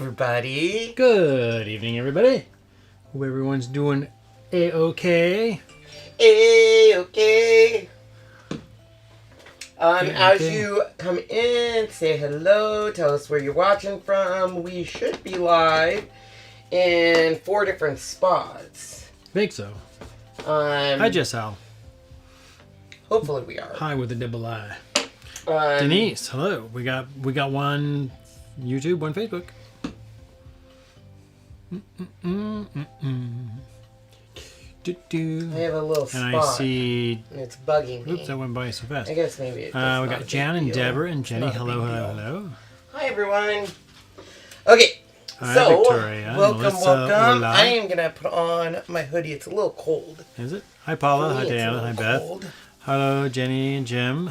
everybody. Good evening, everybody. Hope everyone's doing A-OK. A-OK. As you come in, say hello, tell us where you're watching from. We should be live in 4 different spots. Think so. Hi, Jess Al. Hopefully we are. Hi with a double I. Denise, hello. We got one YouTube, one Facebook. I have a little spot. And I see. It's bugging me. Oops, that went by so fast. I guess maybe it's we got Jan and Deborah and Jenny. Hello, hello, hello. Hi, everyone. Okay. Hi, so, Victoria, welcome. Hola. I am going to put on my hoodie. It's a little cold. Is it? Hi, Paula. Hi, Diana. Hi, Beth. Cold. Hello, Jenny and Jim.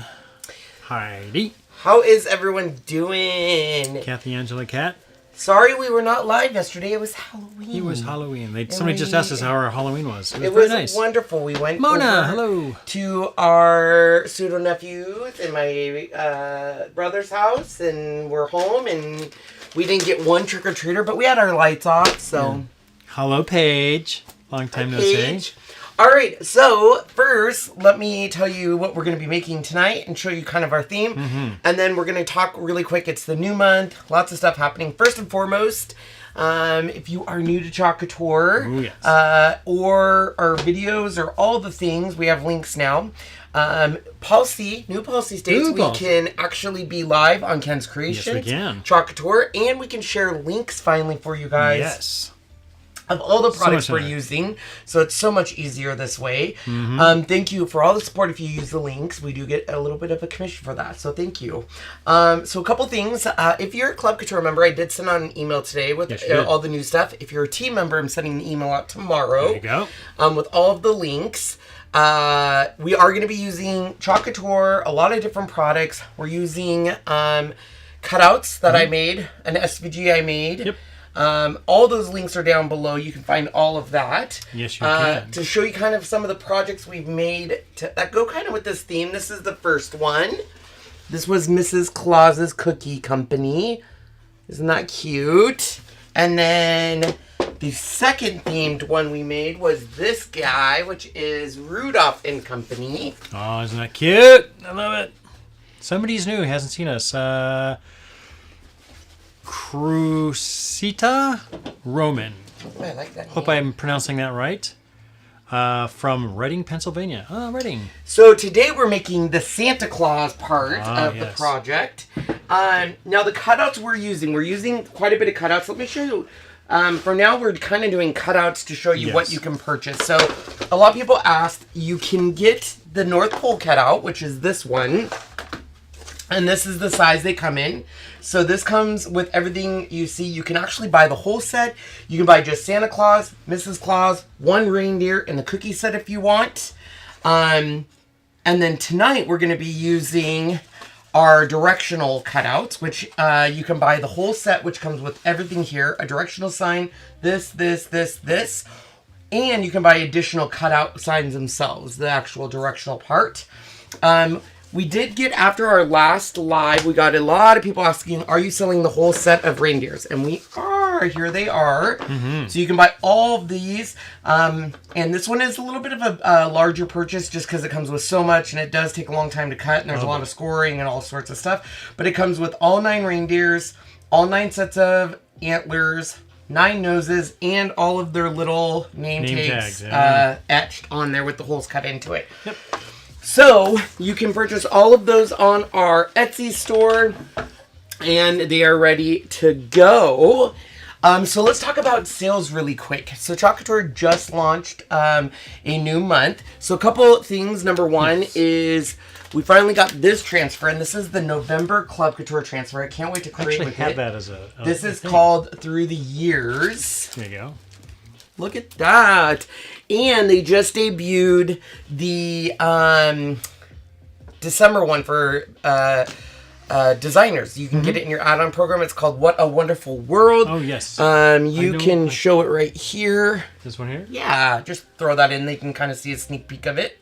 Heidi. How is everyone doing? Kathy, Angela, Kat. Sorry we were not live yesterday. It was Halloween. It was Halloween. Somebody just asked us how our Halloween was. It was very very nice. Wonderful. We went Mona, hello. to our pseudo-nephews in my brother's house, and we're home, and we didn't get one trick-or-treater, but we had our lights off, so... Yeah. Hello, Paige. Long time no see. All right, so first, let me tell you what we're going to be making tonight and show you kind of our theme. And then we're going to talk really quick. It's the new month. Lots of stuff happening. First and foremost, if you are new to COUTURE, yes. or our videos or all the things, we have links now. New policy states we can actually be live on Ken's Creations. Yes, we can. COUTURE, and we can share links finally for you guys. Yes. Of all the products we're using, so it's so much easier this way. Thank you for all the support. If you use the links, we do get a little bit of a commission for that, so thank you. So a couple things. If you're a Club Couture member, I did send out an email today with all the new stuff. If you're a team member, I'm sending an email out tomorrow. There you go. With all of the links. We are going to be using COUTURE, a lot of different products. We're using cutouts that I made, an SVG I made. Yep. All those links are down below. You can find all of that. Yes, you can. To show you kind of some of the projects we've made that go kind of with this theme. This is the first one. This was Mrs. Claus's Cookie Company. Isn't that cute? And then the second themed one we made was this guy, which is Rudolph and Company. Oh, isn't that cute? I love it. Somebody's new, hasn't seen us. Crusita Roman. Oh, I like that name. Hope I'm pronouncing that right. From Reading, Pennsylvania. Oh, Reading. So today we're making the Santa Claus part of the project. Now the cutouts we're using quite a bit of cutouts. Let me show you. For now, we're kind of doing cutouts to show you what you can purchase. So a lot of people asked, you can get the North Pole cutout, which is this one. And this is the size they come in. So this comes with everything you see. You can actually buy the whole set. You can buy just Santa Claus, Mrs. Claus, one reindeer, and the cookie set if you want. And then tonight we're going to be using our directional cutouts, which you can buy the whole set, which comes with everything here. A directional sign, this. And you can buy additional cutout signs themselves, the actual directional part. We did get, after our last live, we got a lot of people asking, are you selling the whole set of reindeers? And we are. Here they are. So you can buy all of these. And this one is a little bit of a larger purchase just because it comes with so much and it does take a long time to cut and there's a lot of scoring and all sorts of stuff. But it comes with all 9 reindeers, all 9 sets of antlers, 9 noses, and all of their little name tags etched on there with the holes cut into it. Yep. So, you can purchase all of those on our Etsy store, and they are ready to go. So let's talk about sales really quick. So COUTURE just launched a new month. So a couple things. Number one is we finally got this transfer, and this is the November Club Couture transfer. I can't wait to create with it. That as a this is called Through the Years. There you go. Look at that. And they just debuted the December one for designers. You can get it in your add-on program. It's called What a Wonderful World. Oh, yes. You can show it right here. This one here? Yeah, just throw that in. They can kind of see a sneak peek of it.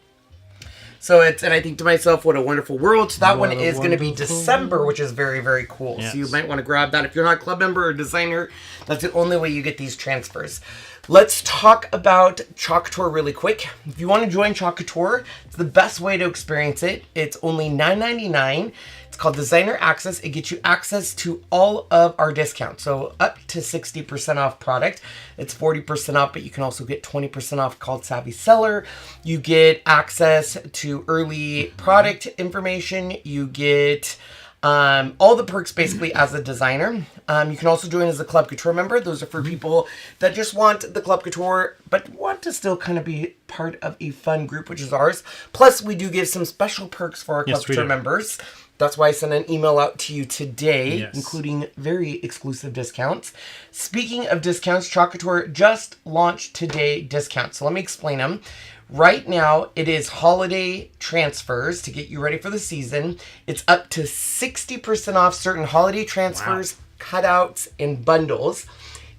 So and I think to myself, what a wonderful world. So that What one a is going to be wonderful December, which is very, very cool. Yes. So you might want to grab that. If you're not a club member or designer, that's the only way you get these transfers. Let's talk about COUTURE really quick. If you want to join COUTURE, it's the best way to experience it. It's only $9.99. It's called Designer Access. It gets you access to all of our discounts. So up to 60% off product. It's 40% off, but you can also get 20% off called Savvy Seller. You get access to early product information. You get all the perks basically as a designer. You can also join as a Club Couture member. Those are for people that just want the Club Couture but want to still kind of be part of a fun group, which is ours. Plus, we do give some special perks for our Club Couture members. That's why I sent an email out to you today, including very exclusive discounts. Speaking of discounts, COUTURE just launched today discounts. So let me explain them. Right now, it is holiday transfers to get you ready for the season. It's up to 60% off certain holiday transfers, cutouts, and bundles.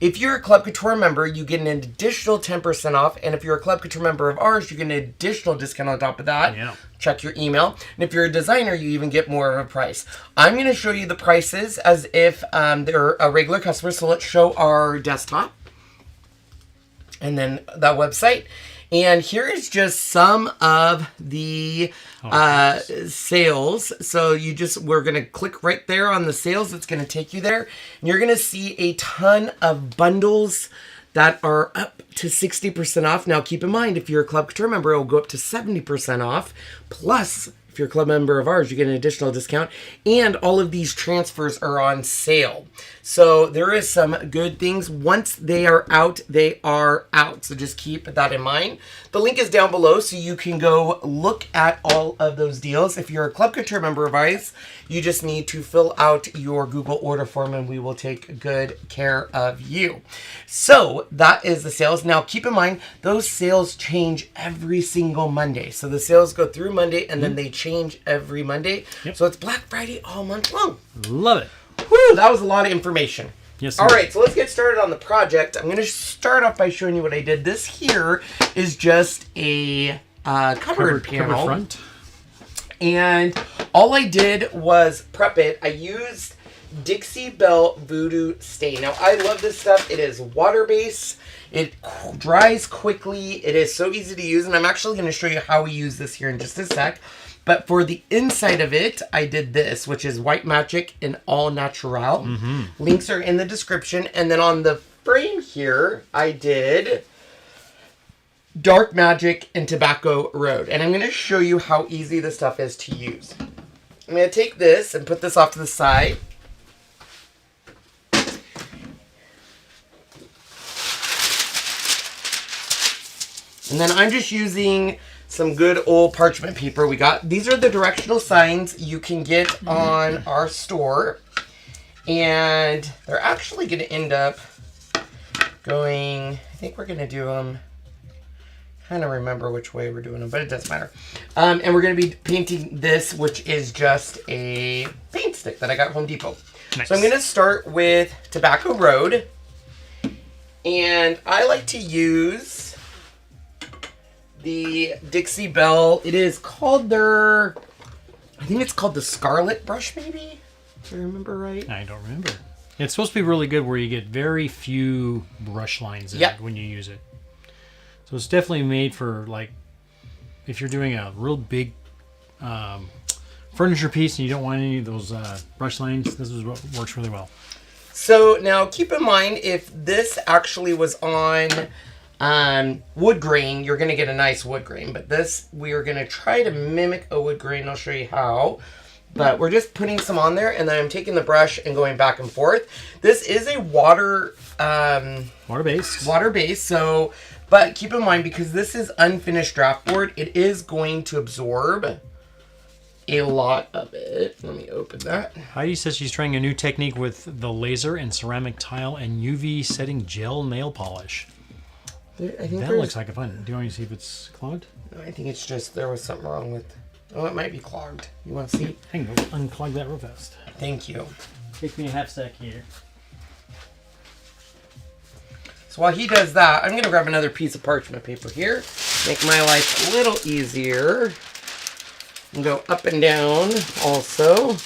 If you're a Club Couture member, you get an additional 10% off. And if you're a Club Couture member of ours, you get an additional discount on top of that. Yeah. Check your email. And if you're a designer, you even get more of a price. I'm going to show you the prices as if they're a regular customer. So let's show our desktop and then that website. And here is just some of the sales. So we're going to click right there on the sales. It's going to take you there. And you're going to see a ton of bundles that are up to 60% off. Now, keep in mind, if you're a Club Couture member, it will go up to 70% off. Plus, if you're a club member of ours, you get an additional discount. And all of these transfers are on sale. So there is some good things. Once they are out, they are out. So just keep that in mind. The link is down below so you can go look at all of those deals. If you're a Club Couture member of ours, you just need to fill out your Google order form and we will take good care of you. So that is the sales. Now keep in mind, those sales change every single Monday. So the sales go through Monday and then they change every Monday. Yep. So it's Black Friday all month long. Love it. Whew, that was a lot of information. Yes. All right, so let's get started on the project. I'm going to start off by showing you what I did. This here is just a covered panel. Covered front. And all I did was prep it. I used Dixie Belle Voodoo Stain. Now, I love this stuff. It is water-based. It dries quickly. It is so easy to use. And I'm actually going to show you how we use this here in just a sec. But for the inside of it, I did this, which is White Magic and All Natural. Links are in the description. And then on the frame here, I did Dark Magic and Tobacco Road. And I'm going to show you how easy this stuff is to use. I'm going to take this and put this off to the side. And then I'm just using some good old parchment paper. These are the directional signs you can get on our store. And they're actually going to end up going, I think we're going to do them, kind of remember which way we're doing them, but it doesn't matter. And we're going to be painting this, which is just a paint stick that I got at Home Depot. Nice. So I'm going to start with Tobacco Road. And I like to use the Dixie Belle. It is called I think it's called the Scarlet brush, maybe? If I remember right. I don't remember. It's supposed to be really good where you get very few brush lines in it when you use it. So it's definitely made for, like, if you're doing a real big furniture piece and you don't want any of those brush lines, this is what works really well. So now keep in mind, if this actually was on wood grain, you're going to get a nice wood grain. But this, we are going to try to mimic a wood grain. I'll show you how. But we're just putting some on there, and then I'm taking the brush and going back and forth. This is a water-based. Water-based, so, but keep in mind, because this is unfinished draft board, it is going to absorb a lot of it. Let me open that. Heidi says she's trying a new technique with the laser and ceramic tile and UV setting gel nail polish. I think that looks like a fun. Do you want to see if it's clogged? No, I think it's just there was something wrong with. Oh, it might be clogged. You want to see? Hang on, unclog that real fast. Thank you. Take me a half sec here. So while he does that, I'm going to grab another piece of parchment paper here. Make my life a little easier. And go up and down also.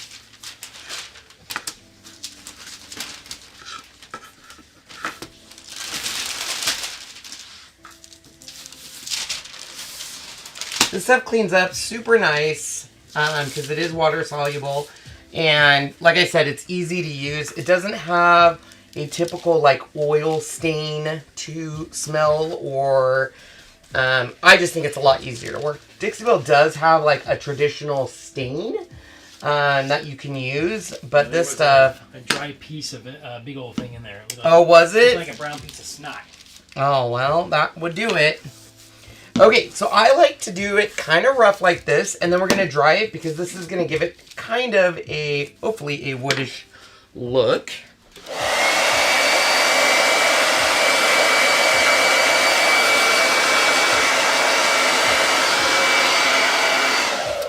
This stuff cleans up super nice because it is water soluble. And like I said, it's easy to use. It doesn't have a typical like oil stain to smell or I just think it's a lot easier to work. Dixie Belle does have like a traditional stain that you can use, but this stuff... A dry piece of it, a big old thing in there. Oh, was it? Like a brown piece of snot. Oh, well, that would do it. Okay, so I like to do it kind of rough like this, and then we're going to dry it because this is going to give it kind of a, hopefully, a woodish look.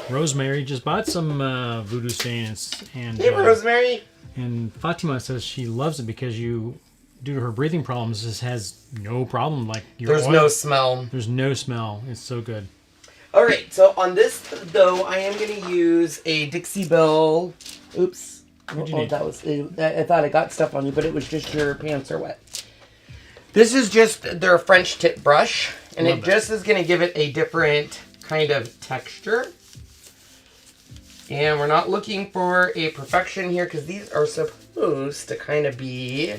Rosemary just bought some voodoo stains. And, hey, Rosemary! And Fatima says she loves it because due to her breathing problems, this has no problem. Like there's no smell. There's no smell. It's so good. All right, so on this though, I am going to use a Dixie Belle. Oops. That was. I thought I got stuff on you, but it was just your pants are wet. This is just their French tip brush, and it just is going to give it a different kind of texture. And we're not looking for a perfection here because these are supposed to kind of be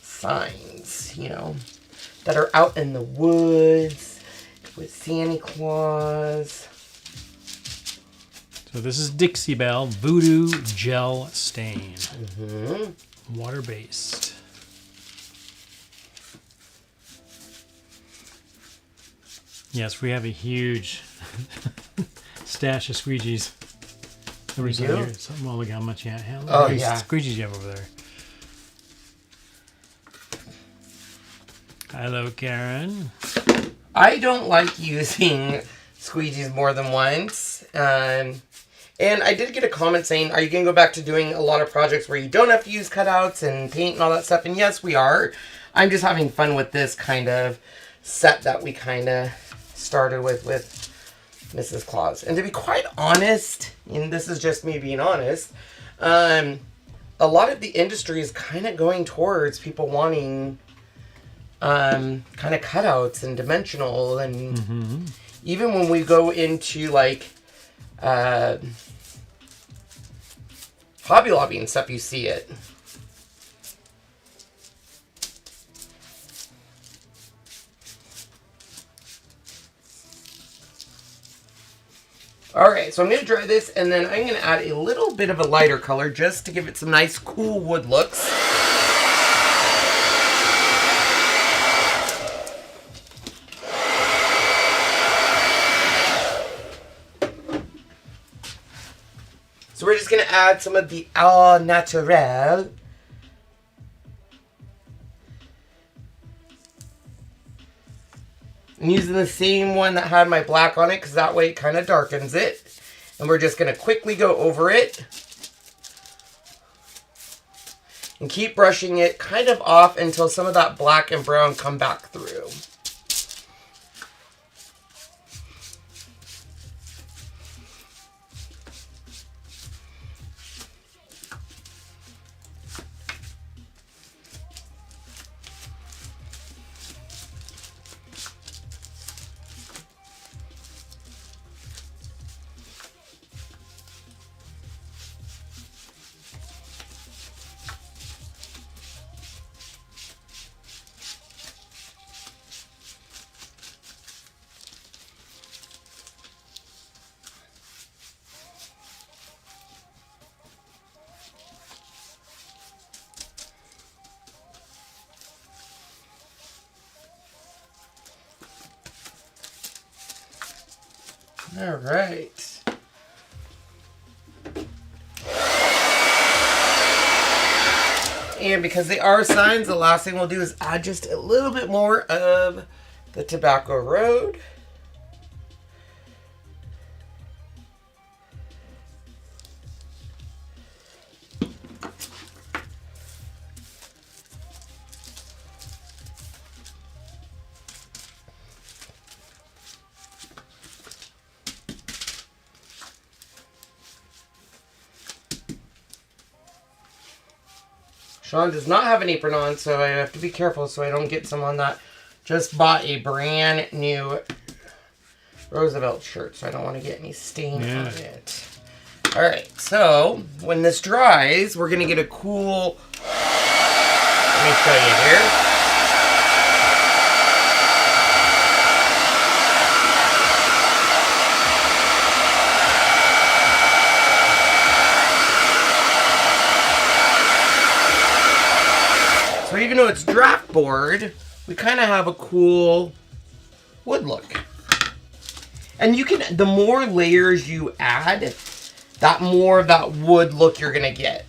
signs, you know, that are out in the woods with Santa Claus. So this is Dixie Belle Voodoo Gel Stain. Water-based. Yes, we have a huge stash of squeegees. We do? Well, look how much you have. Oh, yeah. Squeegees you have over there. Hello, Karen. I don't like using squeegees more than once. And I did get a comment saying, are you going to go back to doing a lot of projects where you don't have to use cutouts and paint and all that stuff? And yes, we are. I'm just having fun with this kind of set that we kind of started with Mrs. Claus. And to be quite honest, and this is just me being honest, a lot of the industry is kind of going towards people wanting kind of cutouts and dimensional. And even when we go into like Hobby Lobby and stuff, you see it. Alright, so I'm going to dry this, and then I'm going to add a little bit of a lighter color just to give it some nice, cool wood looks. So we're just going to add some of the Au Naturel. I'm using the same one that had my black on it because that way it kind of darkens it. And we're just going to quickly go over it. And keep brushing it kind of off until some of that black and brown come back through. All right. And because they are signs, the last thing we'll do is add just a little bit more of the Tobacco Road. Sean does not have an apron on, so I have to be careful so I don't get someone that just bought a brand new Roosevelt shirt, so I don't want to get any stain on it. Alright, so when this dries, we're going to get a cool... Let me show you here. So even though it's draft board, we kind of have a cool wood look. And you can, the more layers you add, that more of that wood look you're gonna get.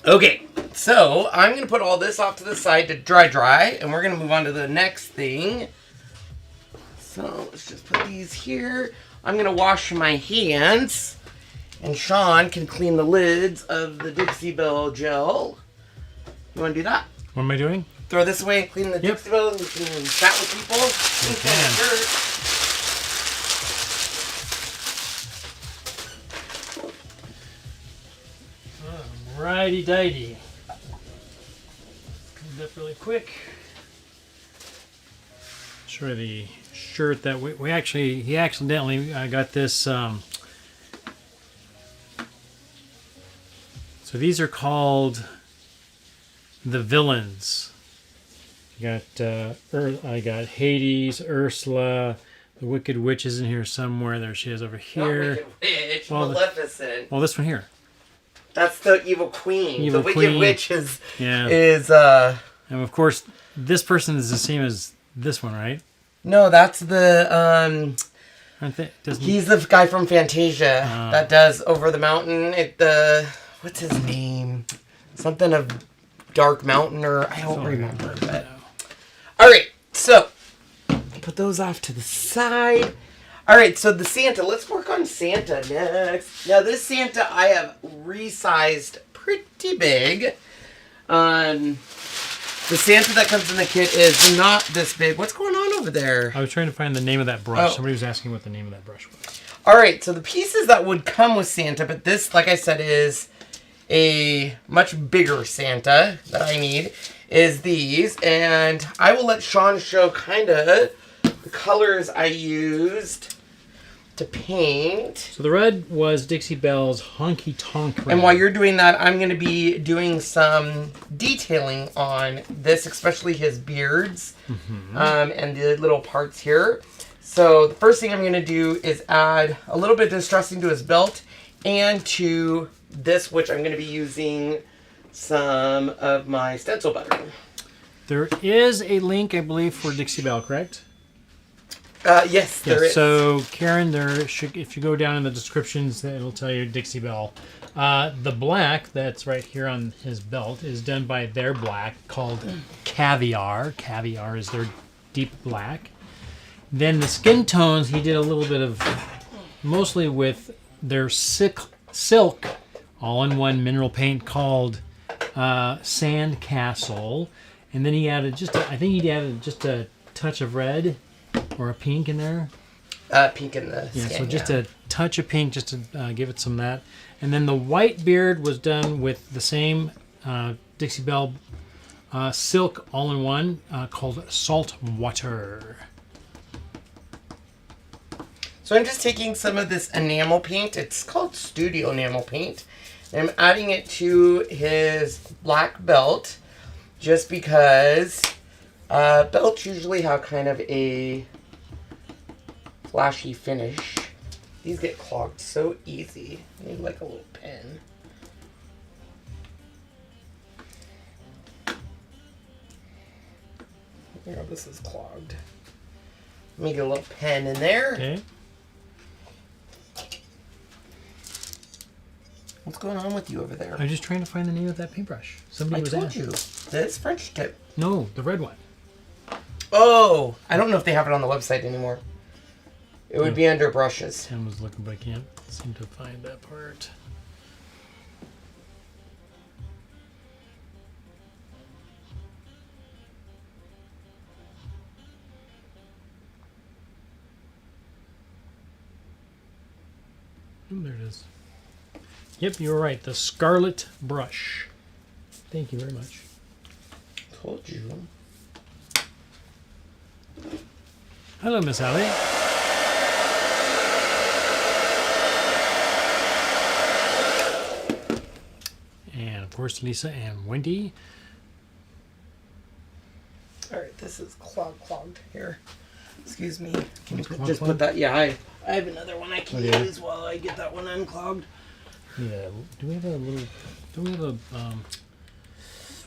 Okay, so I'm going to put all this off to the side to dry, and we're going to move on to the next thing. So let's just put these here. I'm going to wash my hands, and Sean can clean the lids of the Dixie Belle gel. You want to do that? What am I doing? Throw this away and clean the Dixie Belle, and you can chat with people. You can. Righty dighty. Cleaned up really quick. Show you the shirt that he accidentally got this. So these are called the villains. You got I got Hades, Ursula, the Wicked Witch is in here somewhere. There she is over here. Not Wicked Witch, Maleficent. Well, this one here. That's the evil queen. The Wicked Witch is and of course this person is the same as this one, right? No, that's the he's the guy from Fantasia that does Over the Mountain. What's his name? Something of Dark Mountain, or I don't remember. But all right, so put those off to the side. All right, so the Santa. Let's work on Santa next. Now, this Santa I have resized pretty big. The Santa that comes in the kit is not this big. What's going on over there? I was trying to find the name of that brush. Somebody was asking what the name of that brush was. All right, so the pieces that would come with Santa, but this, like I said, is a much bigger Santa that I need, is these. And I will let Sean show kind of the colors I used to paint. So the red was Dixie Belle's Honky Tonk Red. And while you're doing that, I'm going to be doing some detailing on this, especially his beards and the little parts here. So the first thing I'm going to do is add a little bit of distressing to his belt and to this, which I'm going to be using some of my stencil butter. There is a link, I believe, for Dixie Belle, correct? Yes, there is. So, Karen, if you go down in the descriptions, it'll tell you Dixie Belle. The black that's right here on his belt is done by their black called Caviar. Caviar is their deep black. Then the skin tones, he did a little bit of, mostly with their silk all-in-one mineral paint called Sand Castle. And then he added just a touch of red. Or a pink in there? Pink in the skin, so just a touch of pink just to give it some of that. And then the white beard was done with the same Dixie Belle silk all-in-one called Salt Water. So I'm just taking some of this enamel paint. It's called Studio Enamel Paint. And I'm adding it to his black belt just because belts usually have kind of a flashy finish. These get clogged so easy. I need like a little pen. Yeah, this is clogged. Let me get a little pen in there. Okay. What's going on with you over there? I'm just trying to find the name of that paintbrush. Somebody was told you. This French tip. No, the red one. Oh, I don't know if they have it on the website anymore. It would be under brushes. Tim was looking, but I can't seem to find that part. Oh, there it is. Yep, you were right. The Scarlet Brush. Thank you very much. Told you. Hello, Miss Allie. And of course, Lisa and Wendy. All right, this is clogged here. Excuse me. Can you What's just clogged? put that? Yeah, I have another one I can Okay. use while I get that one unclogged. Yeah. Do we have a little? Do we have a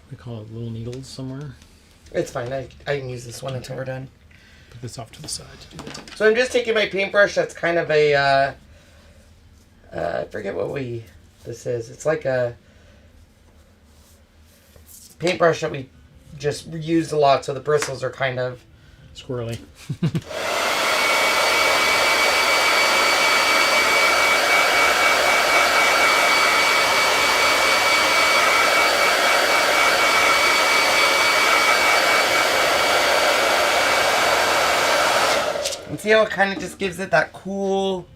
we call it little needles somewhere? It's fine. I can use this one until we're done. Put this off to the side to do that. So I'm just taking my paintbrush. That's kind of a I forget what this is. It's like a paintbrush that we just used a lot, so the bristles are kind of Squirrely. and see how it kind of just gives it that cool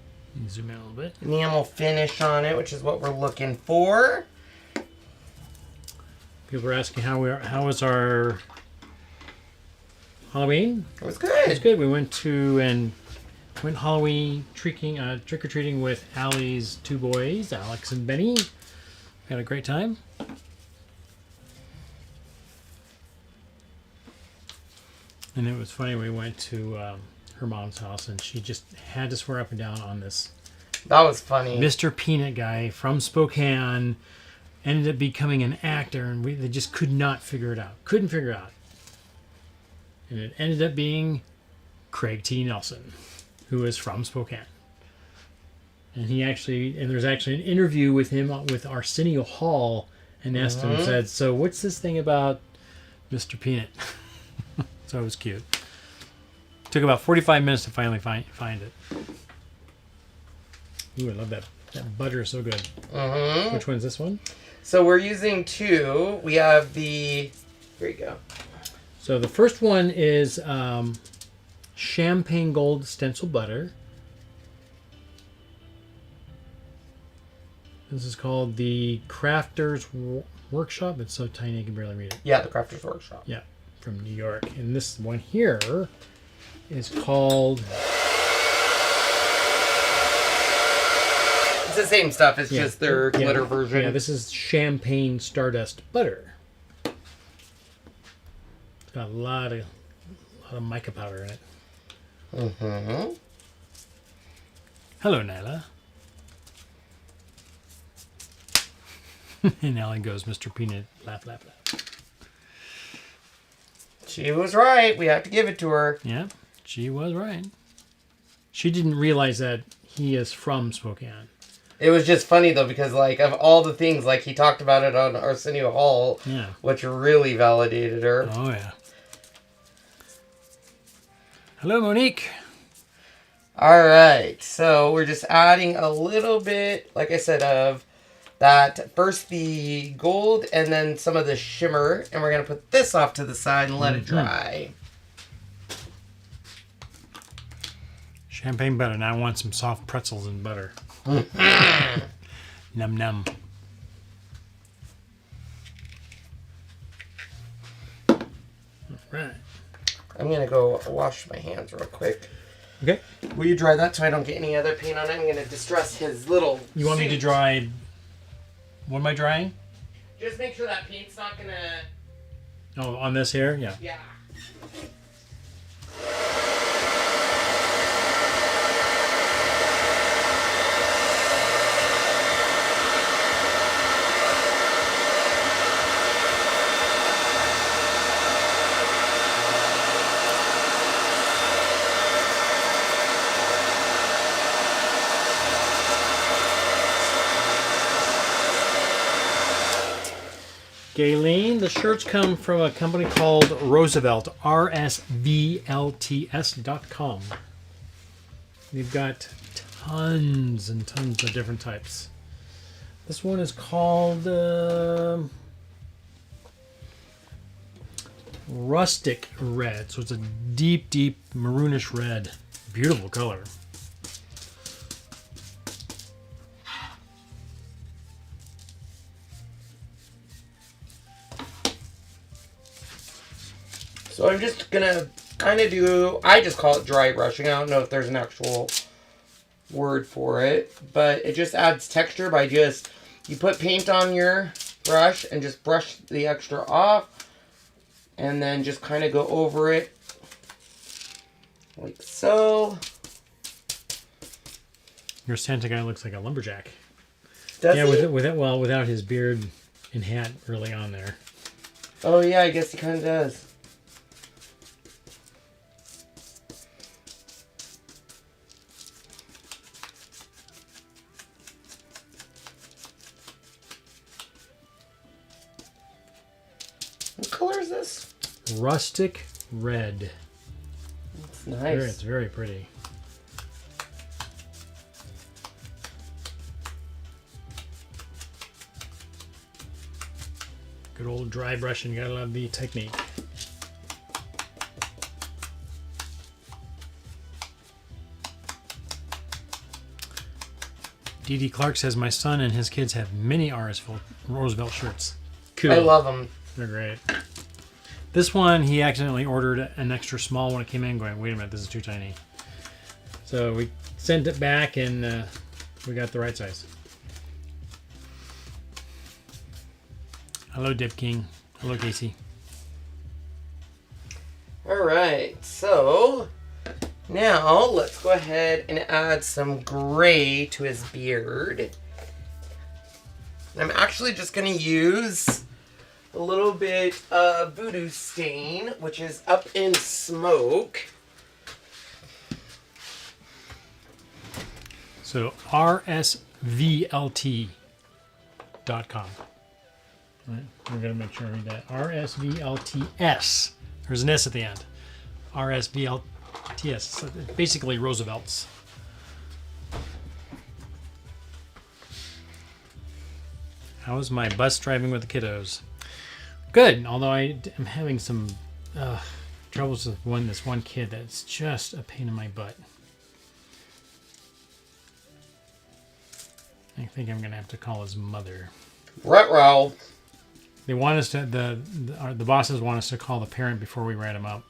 Zoom in a little bit. enamel finish on it, which is what we're looking for. People are asking how was our Halloween? It was It was good. good. We went Halloween trick or treating with Allie's two boys, Alex and Benny. Had a great time. And it was funny. We went to her mom's house, and she just had to swear up and down on this That was funny. Mr. Peanut guy from Spokane. Ended up becoming an actor, and they just could not figure it out. Couldn't figure it out. And it ended up being Craig T. Nelson, who is from Spokane. And there's actually an interview with him with Arsenio Hall, and asked him, said, "So what's this thing about Mr. Peanut?" So it was cute. Took about 45 minutes to finally find it. Ooh, I love that. That butter is so good. Mm-hmm. Which one's this one? So we're using two. We have here you go. So the first one is champagne gold stencil butter. This is called the Crafters Workshop. It's so tiny I can barely read it. Yeah, the Crafters Workshop. Yeah, from New York. And this one here is called... It's the same stuff. It's just their glitter version. Yeah, this is champagne stardust butter. It's got a lot of mica powder in it. Mm-hmm. Hello, Nyla. And Ellen goes, Mr. Peanut, laugh, laugh, laugh. She was right. We have to give it to her. Yeah, she was right. She didn't realize that he is from Spokane. It was just funny though, because like of all the things, like he talked about it on Arsenio Hall, Yeah. which really validated her. Oh, yeah. Hello, Monique. All right, so we're just adding a little bit, like I said, of that first the gold and then some of the shimmer, and we're gonna put this off to the side and let it dry. Champagne butter. Now I want some soft pretzels and butter. Num num. All right. I'm gonna go wash my hands real quick. Okay. Will you dry that so I don't get any other paint on it? I'm gonna distress his little. You want me to suit. dry? What am I drying? Just make sure that paint's not gonna. Oh, on this here? Yeah. Yeah. Gayleen, the shirts come from a company called Roosevelt, RSVLTS.com. They've got tons and tons of different types. This one is called Rustic Red. So it's a deep, deep maroonish red. Beautiful color. So I'm just gonna kind of do, I just call it dry brushing. I don't know if there's an actual word for it, but it just adds texture by just, you put paint on your brush and just brush the extra off and then just kind of go over it like so. Your Santa guy looks like a lumberjack. Does yeah, he? without his beard and hat really on there. Oh yeah, I guess he kind of does. What color is this? Rustic Red. It's nice. It's very pretty. Good old dry brushing. You gotta love the technique. Dee Clark says my son and his kids have many Roosevelt shirts. Cool. I love them. They're great. This one, he accidentally ordered an extra small when it came in, going, wait a minute, this is too tiny. So we sent it back, and we got the right size. Hello, Dip King. Hello, Casey. All right, so now let's go ahead and add some gray to his beard. I'm actually just going to use a little bit of Voodoo Stain, which is Up in Smoke. So rsvlt.com. Right, we're going to make sure I read that. RSVLTS. There's an S at the end. RSVLTS. So basically Roosevelt's. How was my bus driving with the kiddos? Good, although I am having some troubles with this one kid that's just a pain in my butt. I think I'm going to have to call his mother. Ruh-roh. They want us to, the bosses want us to call the parent before we write them up.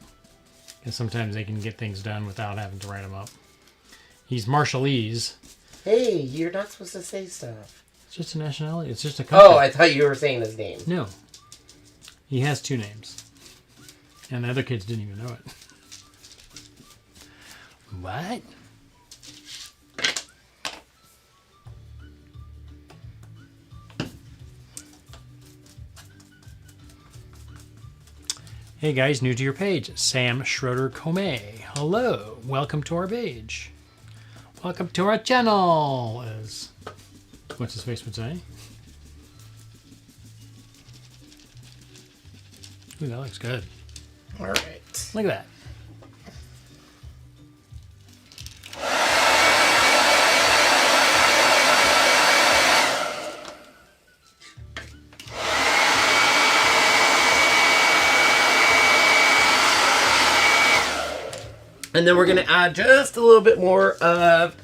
Because sometimes they can get things done without having to write them up. He's Hey, you're not supposed to say stuff. It's just a nationality. It's just a country. Oh, I thought you were saying his name. No. He has 2 names. And the other kids didn't even know it. What? Hey guys, new to your page, Sam Schroeder Comey. Hello, welcome to our page. Welcome to our channel, as what's his face would say. Ooh, that looks good. All right. Look at that. And then we're going to add just a little bit more of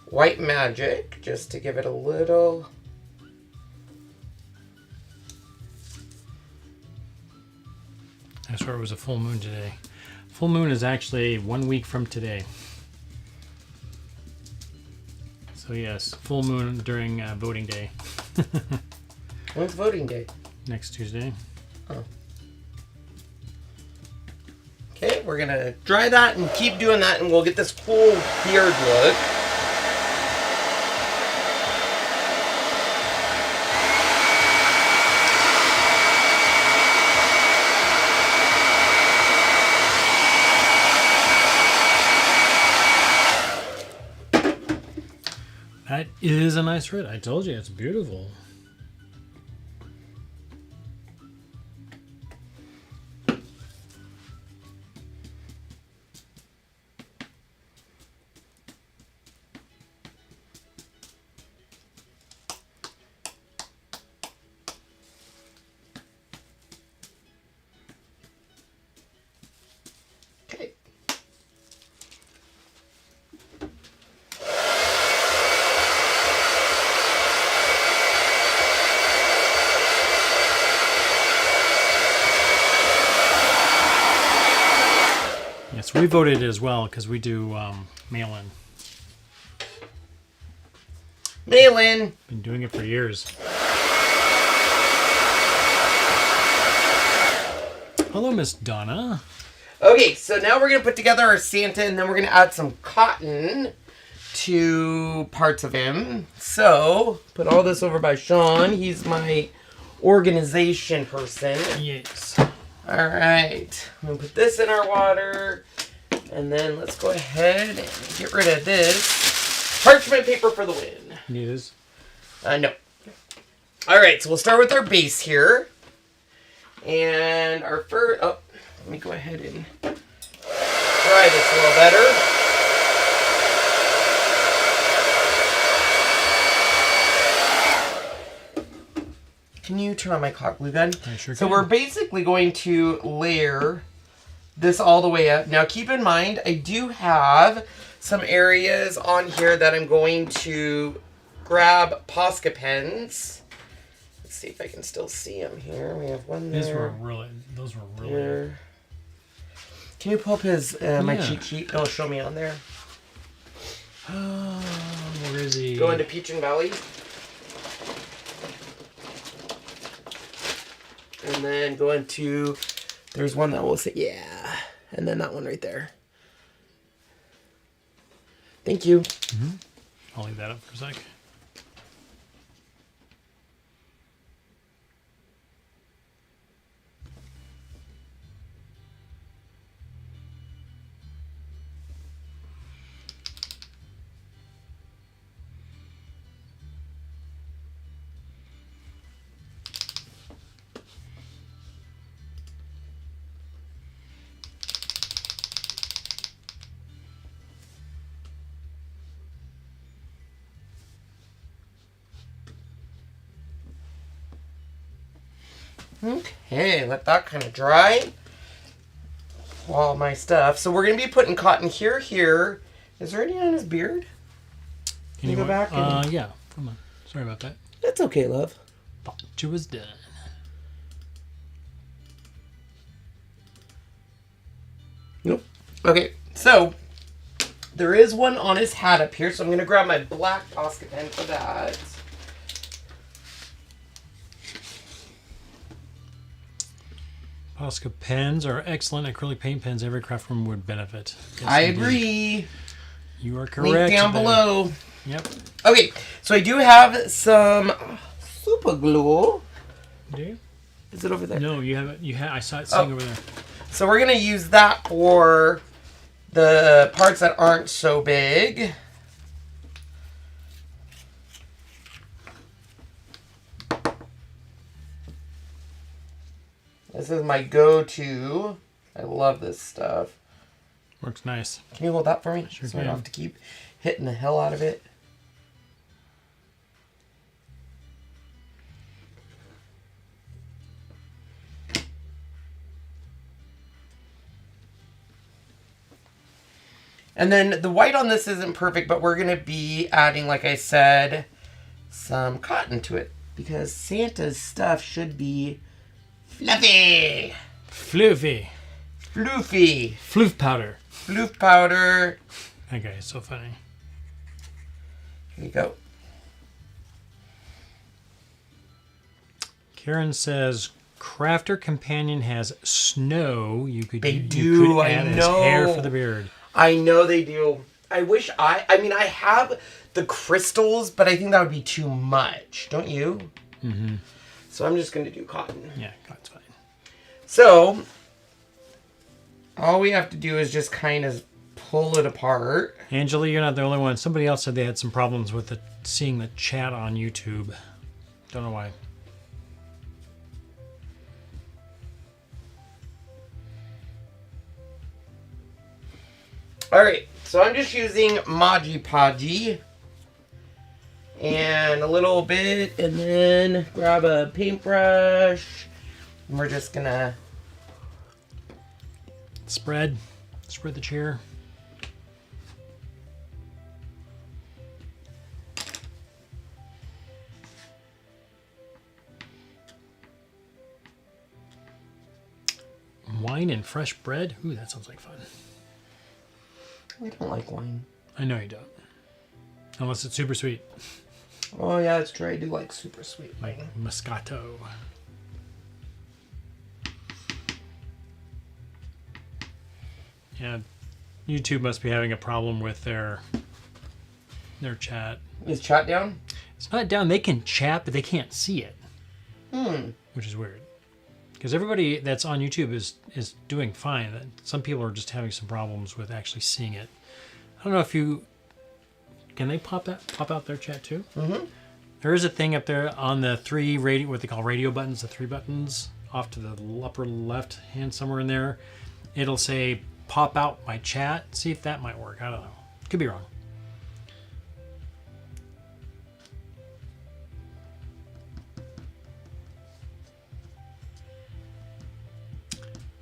white magic, just to give it a little... I swear it was a full moon today. Full moon is actually 1 week from today. So yes, full moon during voting day. When's voting day? Next Tuesday. Oh. Okay, we're going to dry that and keep doing that, and we'll get this cool beard look. That is a nice red. I told you, it's beautiful. Yes, we voted as well because we do mail-in. Mail-in. Been doing it for years. Hello, Miss Donna. Okay, so now we're going to put together our Santa, and then we're going to add some cotton to parts of him. So, put all this over by Sean. He's my organization person. Yes. All right. I'm going to put this in our water. And then let's go ahead and get rid of this. Parchment paper for the win. Yes. No. All right, so we'll start with our base here. And our first... Oh, let me go ahead and try this a little better. Can you turn on my hot glue gun? I sure So can. we're basically going to layer this all the way up. Now keep in mind, I do have some areas on here that I'm going to grab Posca pens. Let's see if I can still see them here. We have one there. Those were really. There. Can you pull up his my Yeah. cheat sheet? It'll show me on there. Oh, where is he? Go into Peach and Valley. And then go into, there's one that will say, yeah. And then that one right there. Thank you. I'll leave that up for a sec. Okay, let that kind of dry. All my stuff. So we're going to be putting cotton here, here. Is there any on his beard? Can you go back? Yeah. Come on. Sorry about that. That's okay, love. Thought you was done. Nope. Okay, so there is one on his hat up here, so I'm going to grab my black Posca pen for that. Posca pens are excellent acrylic paint pens. Every craft room would benefit. Yes, I indeed. agree. You are correct. Link down there. below. Yep. Okay, so I do have some super glue. Do you? Is it over there? No, you haven't. I saw it sitting over there. So we're going to use that for the parts that aren't so big. This is my go-to. I love this stuff. Works nice. Can you hold that for me? Sure so I don't can. have to keep hitting the hell out of it. And then the white on this isn't perfect, but we're going to be adding, like I said, some cotton to it. Because Santa's stuff should be fluffy. Floofy. Floofy. Floof powder. Floof powder. That guy is so funny. Here you go. Karen says, Crafter Companion has snow. You could They you do, could I add as know. hair for the beard. I know they do. I wish I mean, I have the crystals, but I think that would be too much. Don't you? Mm-hmm. So I'm just going to do cotton. Yeah, that's fine. So all we have to do is just kind of pull it apart. Angela, you're not the only one. Somebody else said they had some problems with seeing the chat on YouTube. Don't know why. All right, so I'm just using Maji Podgy and a little bit, and then grab a paintbrush. And we're just gonna Spread the chair. Wine and fresh bread. Ooh, that sounds like fun. I don't like wine. I know you don't. Unless it's super sweet. Oh, yeah, that's true. I do like super sweet Like wine. Moscato. Yeah, YouTube must be having a problem with their chat. Is chat down? It's not down. They can chat, but they can't see it. Which is weird. Because everybody that's on YouTube is doing fine. Some people are just having some problems with actually seeing it. I don't know if you... Can they pop out their chat too? Mm-hmm. There is a thing up there on the three what they call radio buttons, the three buttons off to the upper left hand somewhere in there. It'll say pop out my chat. See if that might work. I don't know. Could be wrong.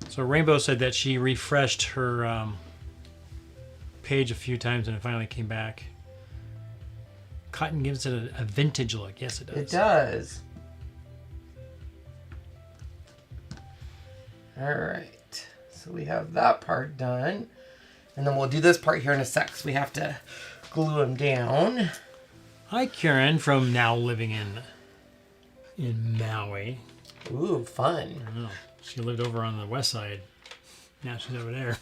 So Rainbow said that she refreshed her page a few times and it finally came back. Cotton gives it a vintage look. Yes, it does. It does. All right. So we have that part done. And then we'll do this part here in a sec. So we have to glue them down. Hi, Karen, from now living in Maui. Ooh, fun. I don't know. She lived over on the west side. Now she's over there.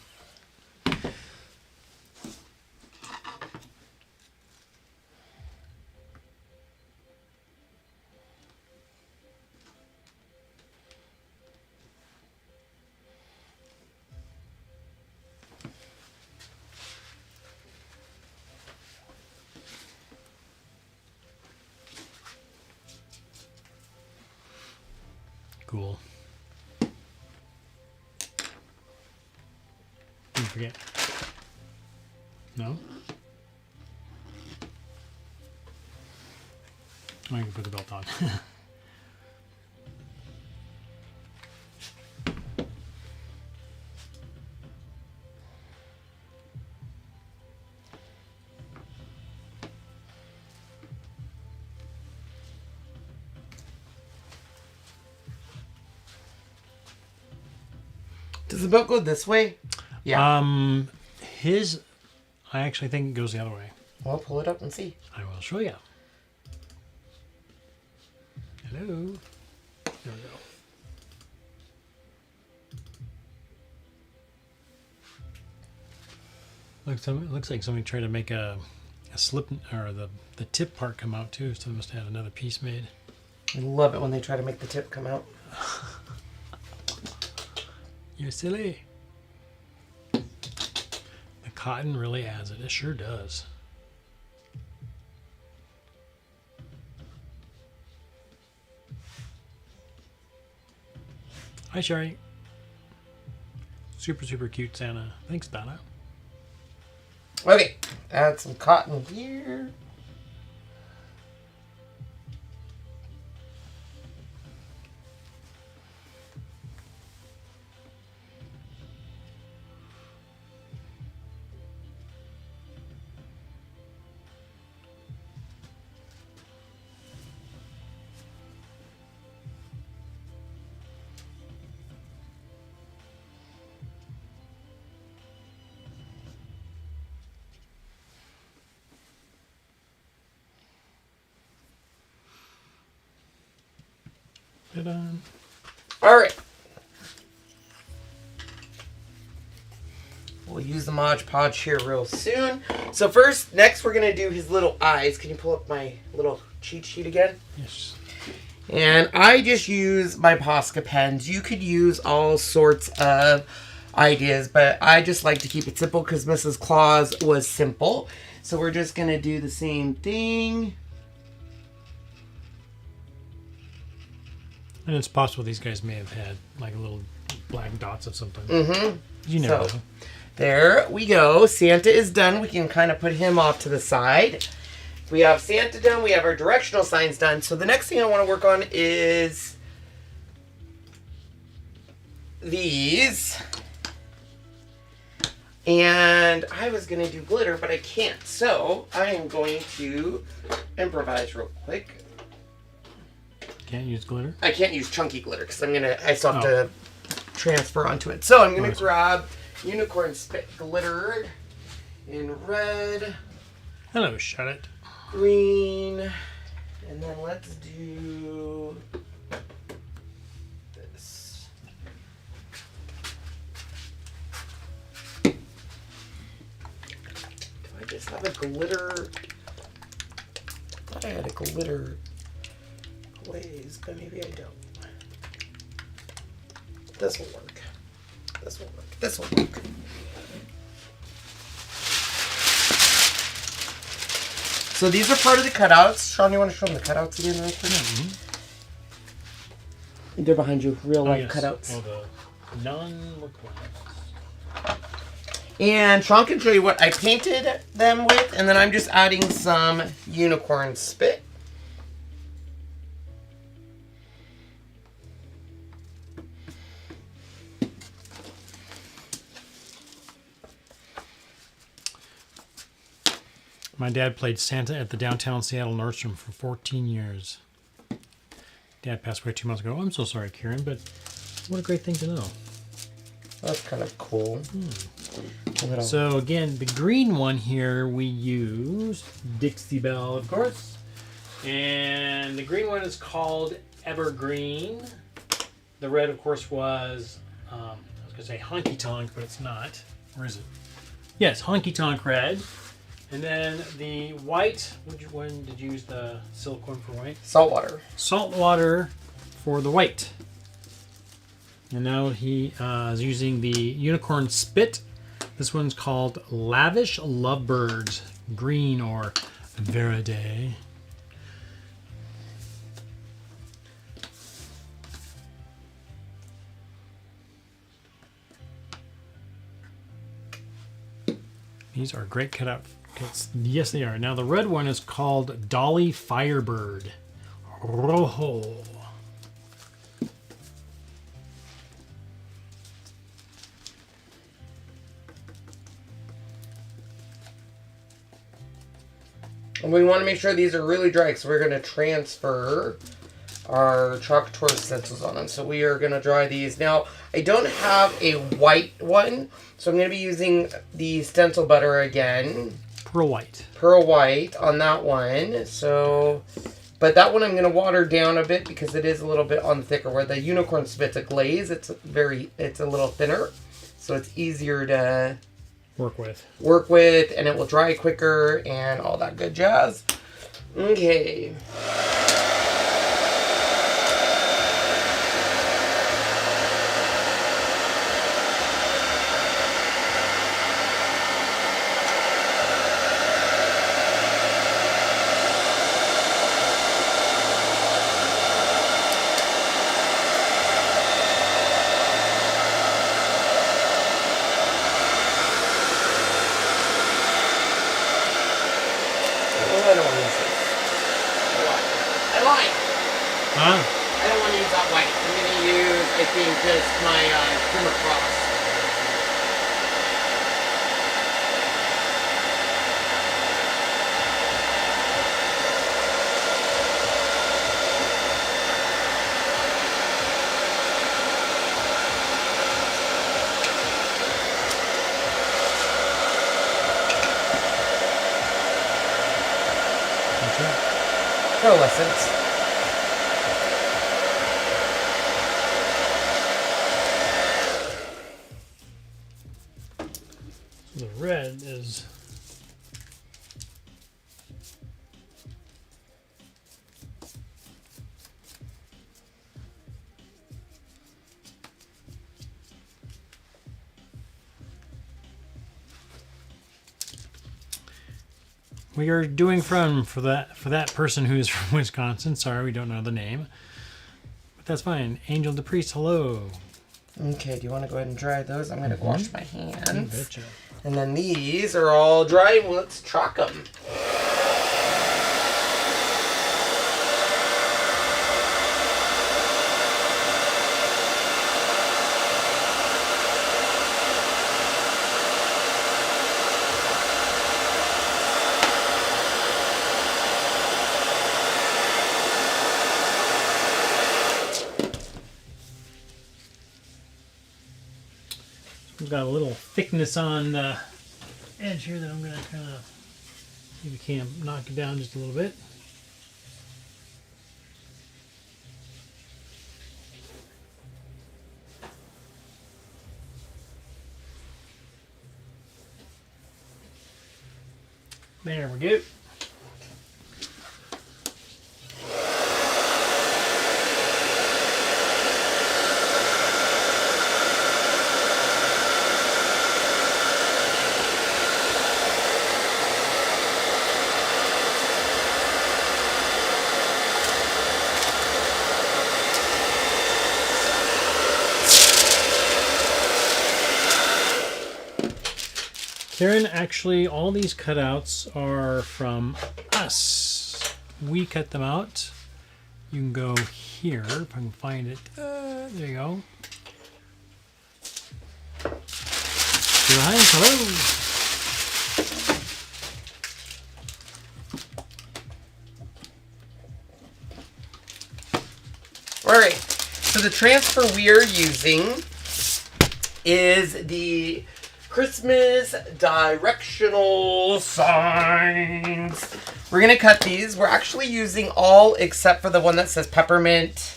Cool. Didn't forget. No? I can put the belt on. Does the belt go this way? Yeah. I actually think it goes the other way. Well, pull it up and see. I will show you. Hello. There we go. Looks like somebody tried to make a slip or the tip part come out too. So they must have had another piece made. I love it when they try to make the tip come out. You're silly. The cotton really adds it. It sure does. Hi, Sherry. Super, super cute Santa. Thanks, Donna. Okay, add some cotton here. Ta-da. All right. We'll use the Mod Podge here real soon. So next we're going to do his little eyes. Can you pull up my little cheat sheet again? Yes. And I just use my Posca pens. You could use all sorts of ideas, but I just like to keep it simple because Mrs. Claus was simple. So we're just going to do the same thing. And it's possible these guys may have had like little black dots of something. Mm-hmm. You never know. There we go. Santa is done. We can kind of put him off to the side. We have Santa done. We have our directional signs done. So the next thing I want to work on is these. And I was going to do glitter, but I can't. So I am going to improvise real quick. Can't use glitter? I can't use chunky glitter because I still have to transfer onto it. So I'm going to grab Unicorn Spit Glitter in red, Hello, shut it. green, and then let's do this. Do I just have a glitter? I thought I had a glitter glaze, but maybe I don't. This will work. This will work. This will work. So these are part of the cutouts. Sean, you want to show them the cutouts again real quick? Mm-hmm. They're behind you, real life yes. cutouts. Oh, the non-requirements. And Sean can show you what I painted them with, and then I'm just adding some unicorn spit. My dad played Santa at the downtown Seattle Nordstrom for 14 years. Dad passed away 2 months ago. I'm so sorry, Kieran, but what a great thing to know. That's kind of cool. So again, the green one here we use Dixie Belle, of course. And the green one is called Evergreen. The red, of course, was, I was going to say Honky Tonk, but it's not. Where is it? Yes, Honky Tonk Red. And then the white, which one did you use the silk one for white? Saltwater. Saltwater for the white. And now he is using the unicorn spit. This one's called Lavish Lovebirds Green or Verde. These are great cutout kits. Yes, they are. Now the red one is called Dolly Firebird Rojo. And we want to make sure these are really dry, so we're going to transfer our COUTURE stencils on them. So we are going to dry these. Now, I don't have a white one, so I'm going to be using the stencil butter again. Pearl white. Pearl white on that one. So, but that one I'm going to water down a bit because it is a little bit on the thicker. Where the unicorn spit's a glaze, it's a little thinner, so it's easier to work with, and it will dry quicker and all that good jazz. Okay. Huh? I don't want to use that white. I'm going to use, I think, just my Crimmer Cross. Pearlescence. The red is we are doing for that person who is from Wisconsin. Sorry, we don't know the name, but that's fine. Angel the Priest, hello. Okay, do you want to go ahead and dry those? I'm going to wash my hands. Betcha. And then these are all dry. Let's chalk them. We've got a little thickness on the edge here that I'm going to kind of see if we can knock it down just a little bit. There we go. Karen, actually, all these cutouts are from us. We cut them out. You can go here, if I can find it. There you go. Say hi, hello. All right, so the transfer we are using is the Christmas directional signs. We're gonna cut these. We're actually using all except for the one that says peppermint.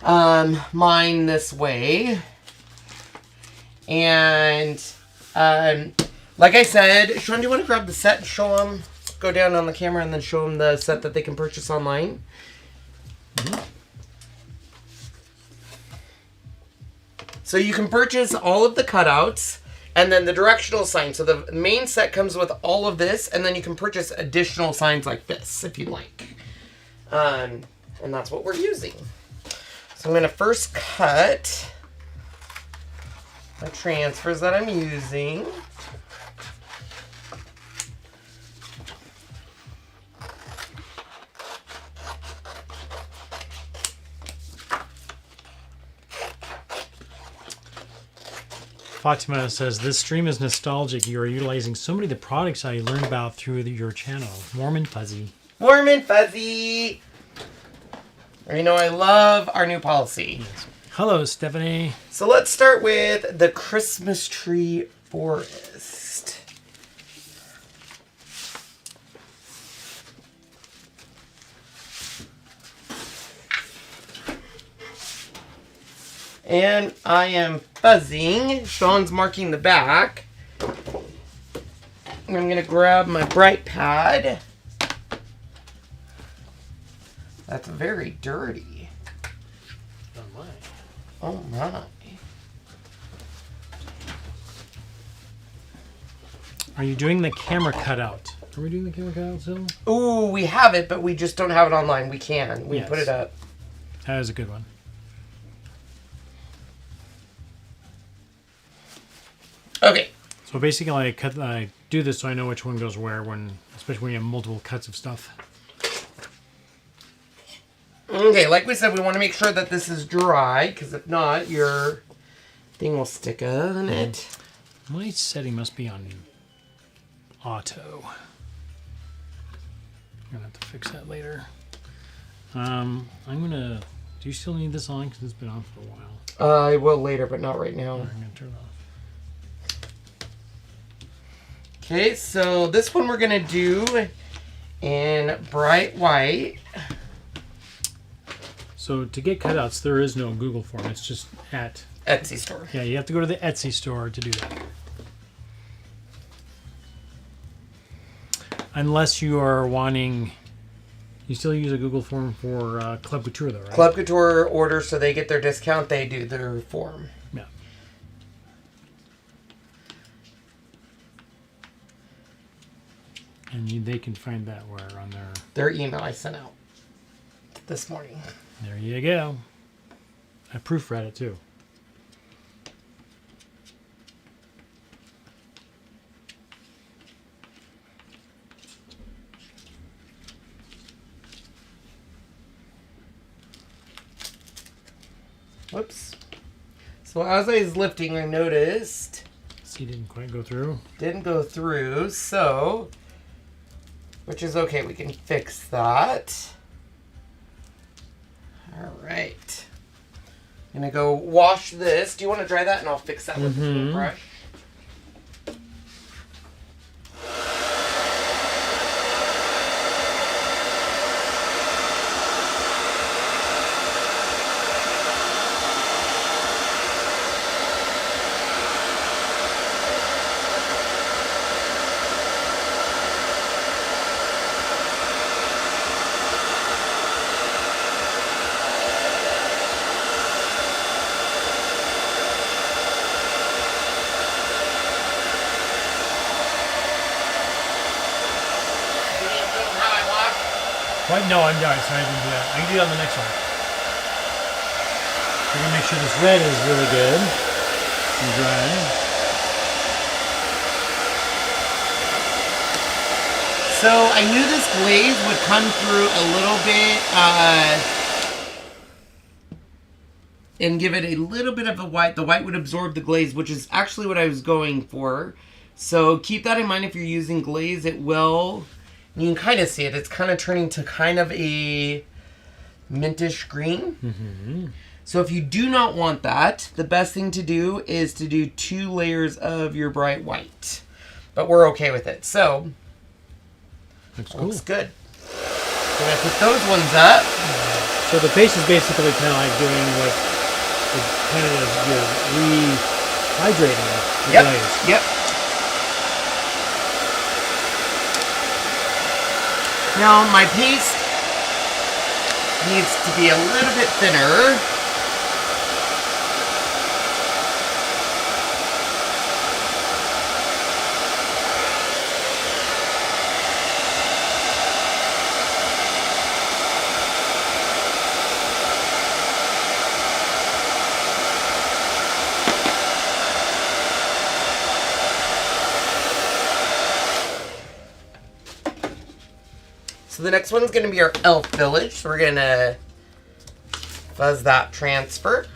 Mine this way. And like I said, Sean, do you want to grab the set and show them? Go down on the camera and then show them the set that they can purchase online. Mm-hmm. So you can purchase all of the cutouts. And then the directional sign. So the main set comes with all of this, and then you can purchase additional signs like this if you like. And that's what we're using. So I'm going to first cut my transfers that I'm using. Fatima says, this stream is nostalgic. You are utilizing so many of the products I learned about through your channel. Warm and fuzzy. Warm and fuzzy. You know I love our new policy. Yes. Hello, Stephanie. So let's start with the Christmas tree forest. And I am fuzzing. Sean's marking the back. I'm going to grab my bright pad. That's very dirty. Oh my. Oh my. Are you doing the camera cutout? Are we doing the camera cutout still? Ooh, we have it, but we just don't have it online. We can. We Yes. put it up. That was a good one. Okay. So basically, I do this so I know which one goes where, especially when you have multiple cuts of stuff. Okay, like we said, we want to make sure that this is dry, because if not, your thing will stick on it. My setting must be on auto. I'm gonna have to fix that later. I'm gonna. Do you still need this on? Because it's been on for a while. I will later, but not right now. I'm gonna turn it off. Okay, so this one we're gonna do in bright white. So to get cutouts, there is no Google form. It's just at Etsy store. Yeah, you have to go to the Etsy store to do that. Unless you are wanting, you still use a Google form for Club Couture, though, right? Club Couture orders, so they get their discount. They do their form. Yeah. And they can find that where on their email I sent out this morning. There you go. I proofread it too. Whoops. So as I was lifting, I noticed See, didn't quite go through. Didn't go through, so, which is okay, we can fix that. All right. I'm gonna go wash this. Do you want to dry that, and I'll fix that with the brush? What? No, I'm sorry. I didn't do that. I can do that on the next one. We're gonna make sure this red is really good and dry. So I knew this glaze would come through a little bit and give it a little bit of a white. The white would absorb the glaze, which is actually what I was going for. So keep that in mind if you're using glaze. It will, you can kind of see it. It's kind of turning to kind of a mintish green. Mm-hmm. So if you do not want that, the best thing to do is to do 2 layers of your bright white. But we're okay with it. So looks cool. Looks good. So I'm going to put those ones up. So the base is basically kind of like doing what kind of you're rehydrating the glaze. Yep. Now my paste needs to be a little bit thinner. So the next one's going to be our elf village. So we're going to fuzz that transfer.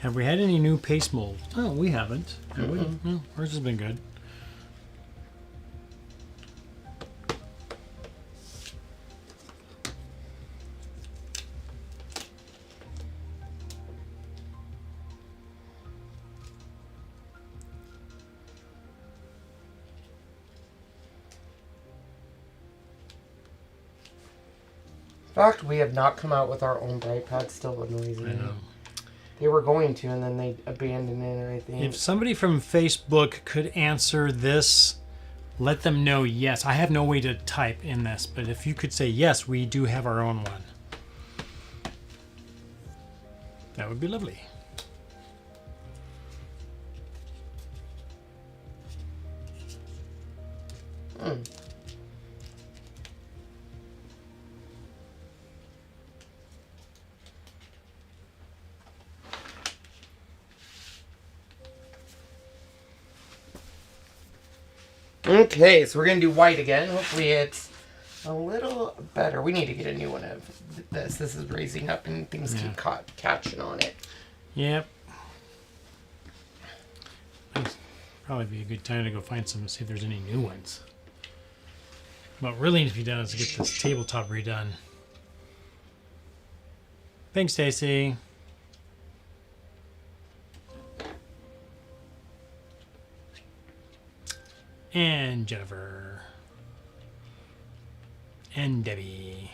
Have we had any new paste molds? Oh, we haven't. Have we? No, ours has been good. In fact, we have not come out with our own bright pad. Still annoys me. I know. They were going to, and then they abandoned it, I think. If somebody from Facebook could answer this, let them know yes. I have no way to type in this, but if you could say yes, we do have our own one. That would be lovely. Okay, so we're going to do white again. Hopefully it's a little better. We need to get a new one of this. This is raising up and things keep catching on it. Yep. Probably be a good time to go find some and see if there's any new ones. What really needs to be done is to get this tabletop redone. Thanks, Stacy. And Jennifer. And Debbie.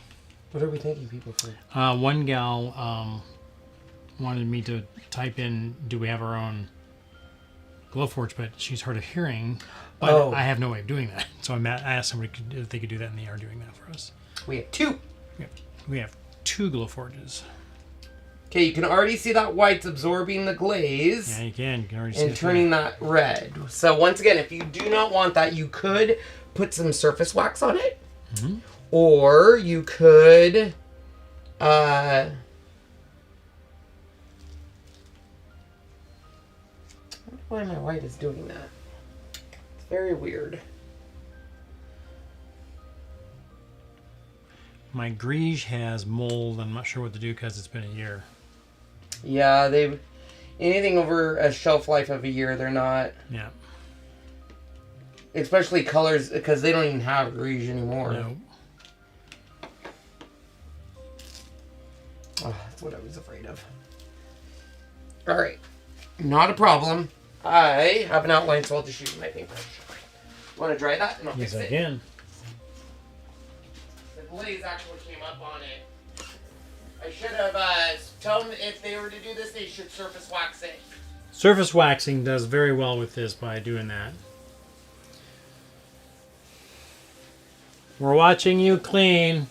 What are we thanking people for? One gal wanted me to type in, do we have our own Glowforge, but she's hard of hearing. But I have no way of doing that. So I asked somebody if they could do that, and they are doing that for us. We have 2. We have 2 Glowforges. Okay, you can already see that white's absorbing the glaze. Yeah, you can. You can already see and turning that red. So once again, if you do not want that, you could put some surface wax on it. Mm-hmm. Or you could... I wonder why my white is doing that. It's very weird. My Grige has mold. I'm not sure what to do because it's been a year. Yeah, they've... Anything over a shelf life of a year, they're not... Yeah. Especially colors, because they don't even have Grige anymore. No. Oh, that's what I was afraid of. Alright. Not a problem. I have an outline, so I'll just use my paintbrush. Want to dry that? And I'll Yes, fix I it. can. The glaze actually came up on it. I should have told them if they were to do this, they should surface wax it. Surface waxing does very well with this by doing that. We're watching you clean.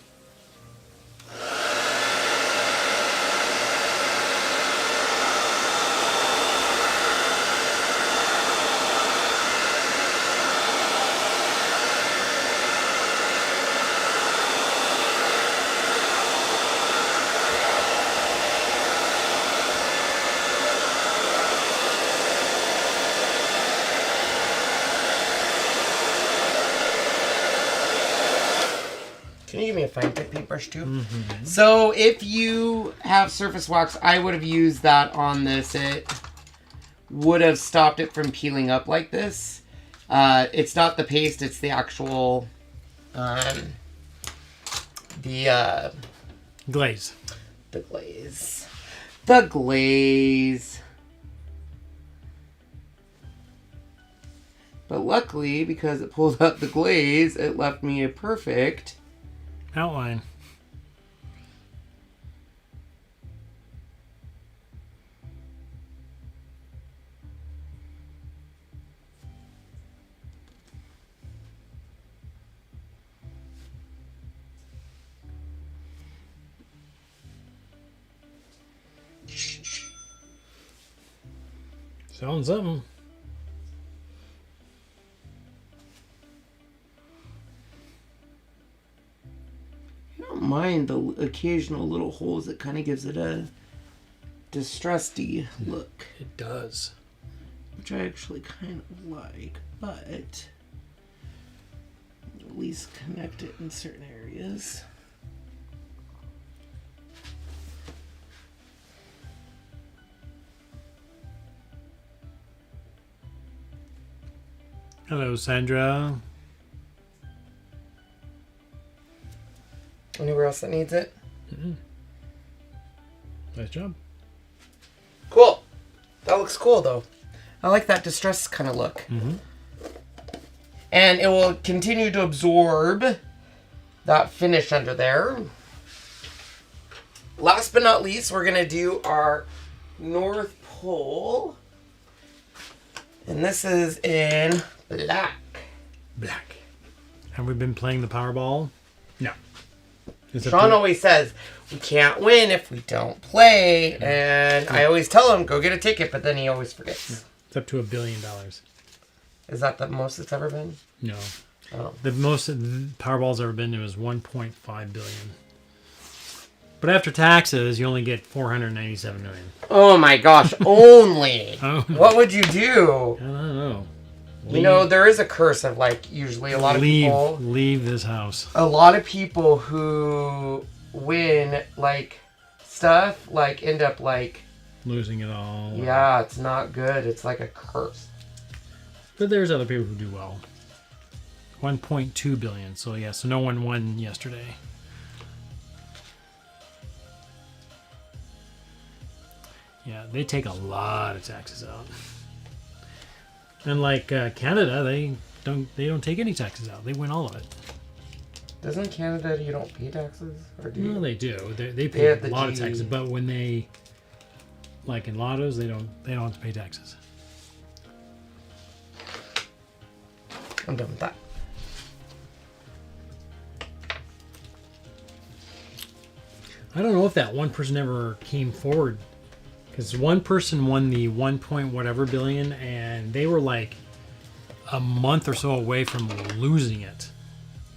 Can you give me a fine tip paintbrush too? Mm-hmm. So if you have surface wax, I would have used that on this. It would have stopped it from peeling up like this. It's not the paste, it's the actual Glaze. The glaze. The glaze. But luckily, because it pulled out the glaze, it left me a perfect outline. Selling something. Mind the occasional little holes. It kind of gives it a distressedy look. It does. Which I actually kind of like, but at least connect it in certain areas. Hello, Sandra. Anywhere else that needs it? Mm-hmm. Nice job. Cool. That looks cool, though. I like that distress kind of look. Mm-hmm. And it will continue to absorb that finish under there. Last but not least, we're going to do our North Pole. And this is in black. Black. Have we been playing the Powerball? No. Sean always says, we can't win if we don't play. And I always tell him, go get a ticket, but then he always forgets. Yeah. It's up to $1 billion. Is that the most it's ever been? No. Oh. The most Powerball's ever been was 1.5 billion. But after taxes, you only get 497 million. Oh my gosh, only. Oh. What would you do? I don't know. You know, there is a curse of like usually a lot of people leave this house. A lot of people who win like stuff like end up like losing it all. Yeah, it's not good. It's like a curse. But there's other people who do well. 1.2 billion. So yeah, so no one won yesterday. Yeah, they take a lot of taxes out. And like Canada, they don't take any taxes out. They win all of it. Doesn't Canada you don't pay taxes, or do you? No, they do. They pay a lot of taxes, but when they like in lottos, they don't have to pay taxes. I'm done with that. I don't know if that one person ever came forward. Because one person won the 1 point whatever billion, and they were like a month or so away from losing it.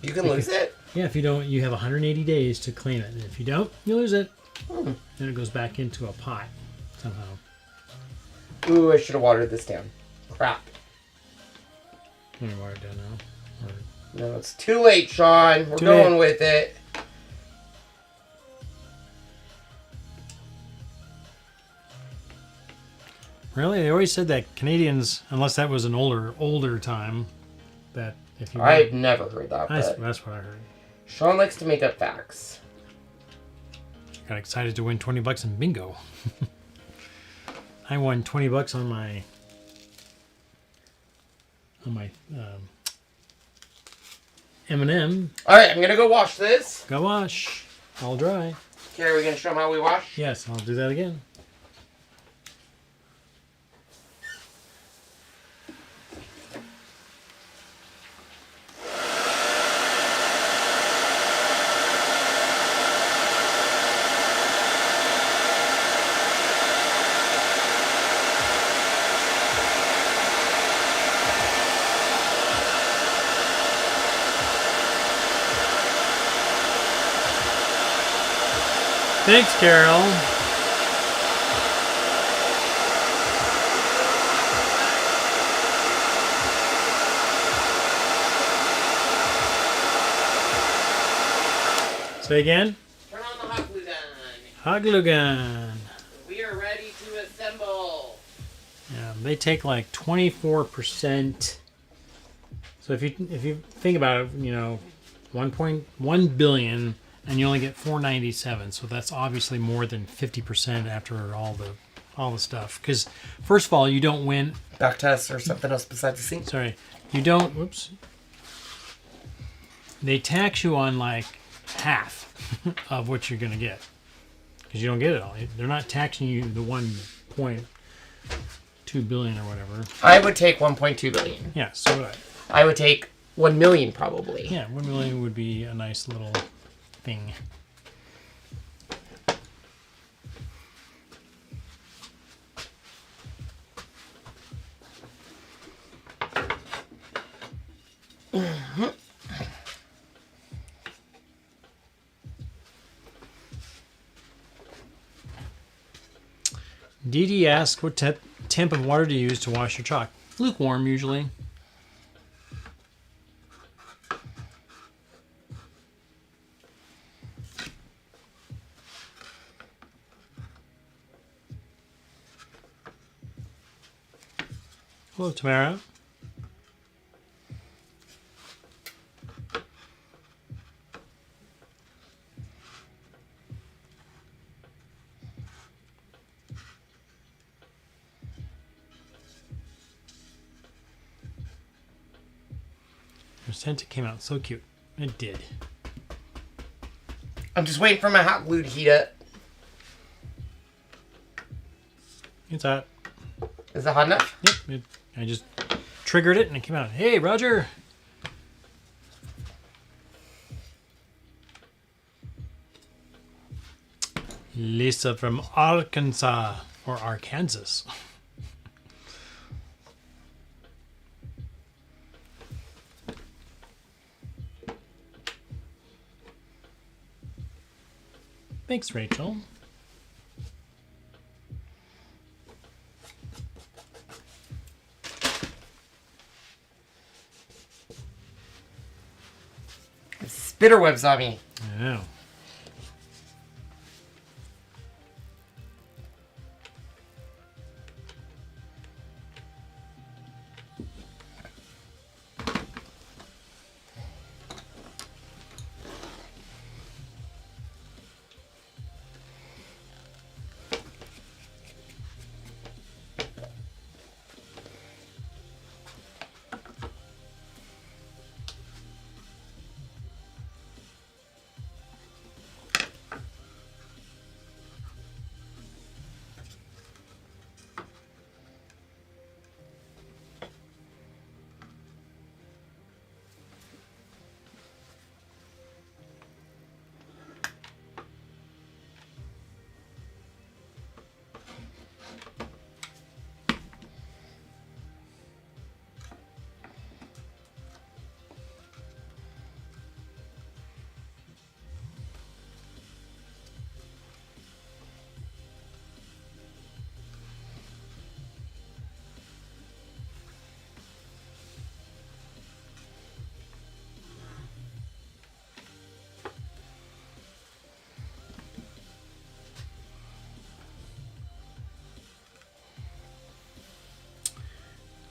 You can lose it? Yeah, if you don't, you have 180 days to claim it. And if you don't, you lose it. Then it goes back into a pot somehow. Ooh, I should have watered this down. Crap. I'm going to water it down now. Or... No, it's too late, Sean. We're going with it. Really? They always said that Canadians, unless that was an older time, that if you... I've never heard that. That's what I heard. Sean likes to make up facts. Got excited to win $20 in bingo. I won $20 on my M&M. All right, I'm gonna go wash this. Go wash. All dry. Okay, are we gonna show them how we wash? Yes, I'll do that again. Thanks, Carol. Say again? Turn on the hot glue gun. Hot glue gun. We are ready to assemble. Yeah, they take like 24%. So if you think about it, you know, 1.1 billion, and you only get 497. So that's obviously more than 50% after all the stuff. Because first of all, you don't win. Back to us or something else besides the sink. Sorry, you don't. Whoops. They tax you on like half of what you're gonna get because you don't get it all. They're not taxing you the 1.2 billion or whatever. I would take 1.2 billion. Yeah, so would I. I would take 1 million probably. Yeah, 1 million would be a nice little thing. Dee Dee asks what temp of water to use to wash your chalk. Lukewarm, usually. Hello, Tamara. Your scent came out so cute. It did. I'm just waiting for my hot glue to heat up. It's hot. Is it hot enough? Yep. I just triggered it and it came out. Hey, Roger. Lisa from Arkansas or Arkansas. Thanks, Rachel. Spiderwebs on me. I know.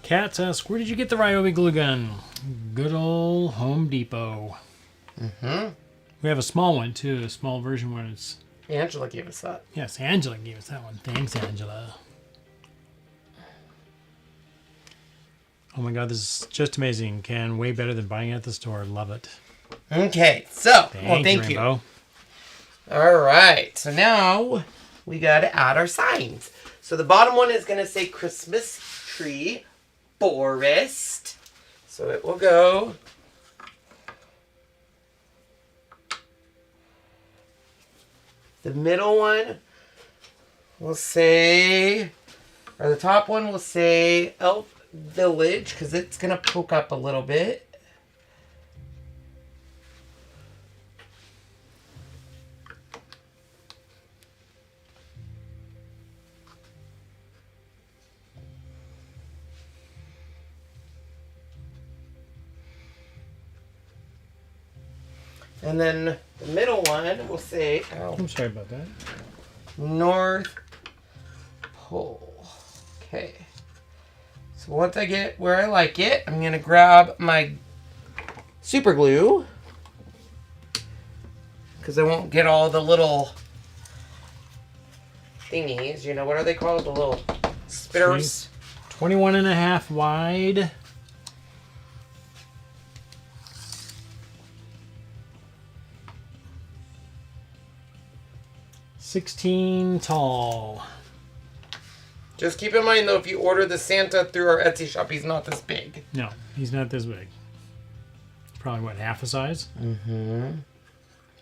Kat asks, where did you get the Ryobi glue gun? Good old Home Depot. Mm-hmm. We have a small one, too. A small version where it's... Angela gave us that. Yes, Angela gave us that one. Thanks, Angela. Oh my god, this is just amazing, Ken. Way better than buying it at the store. Love it. Okay, so, thank you. Rainbow. All right, so now we got to add our signs. So the bottom one is going to say Christmas tree forest. So it will go the middle one will say, or the top one will say Elf Village because it's going to poke up a little bit. And then the middle one, we'll say, I'm sorry about that. North Pole. Okay. So once I get where I like it, I'm going to grab my super glue. Because I won't get all the little thingies. You know, what are they called? The little spitters. 21.5 wide. 16 tall. Just keep in mind, though, if you order the Santa through our Etsy shop, he's not this big. No, he's not this big. Probably, what, half the size? Mm-hmm.